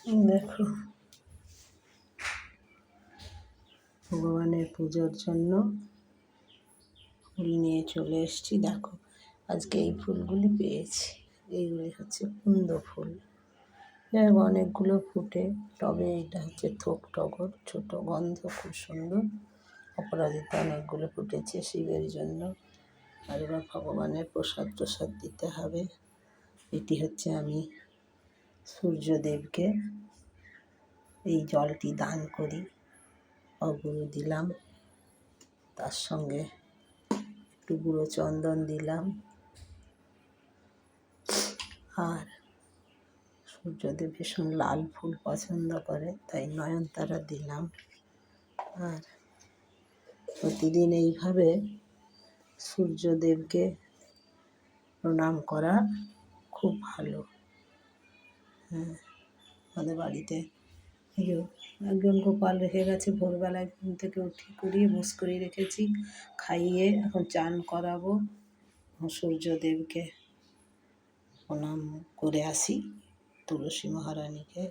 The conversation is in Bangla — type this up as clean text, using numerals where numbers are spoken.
দেখো, ভগবানের পুজোর জন্য ফুল নিয়ে চলে এসেছি। দেখো, আজকে এই ফুলগুলি পেয়েছি। এইগুলি হচ্ছে কুন্দ ফুল। যাই হোক, অনেকগুলো ফুটে, তবে এটা হচ্ছে থোক টগর, ছোট, গন্ধ খুব সুন্দর। অপরাজিতা অনেকগুলো ফুটেছে শিবের জন্য। আর এবার ভগবানের প্রসাদ দিতে হবে। এটি হচ্ছে আমি সূর্যদেবকে এই জলটি দান করি, অগুরু দিলাম, তার সঙ্গে একটু গুঁড়ো চন্দন দিলাম, আর সূর্যদেব ভীষণ লাল ফুল পছন্দ করে, তাই নয়নতারা দিলাম। আর প্রতিদিন এইভাবে সূর্যদেবকে প্রণাম করা খুব ভালো। হ্যাঁ, আমাদের বাড়িতে একজন গোপাল রেখে গেছে। ভোরবেলায় ঘুম থেকে করিয়ে বোস করিয়ে রেখেছি, খাইয়ে এখন চান করাবো। সূর্যদেবকে প্রণাম করে আসি, তুলসী মহারানীকে।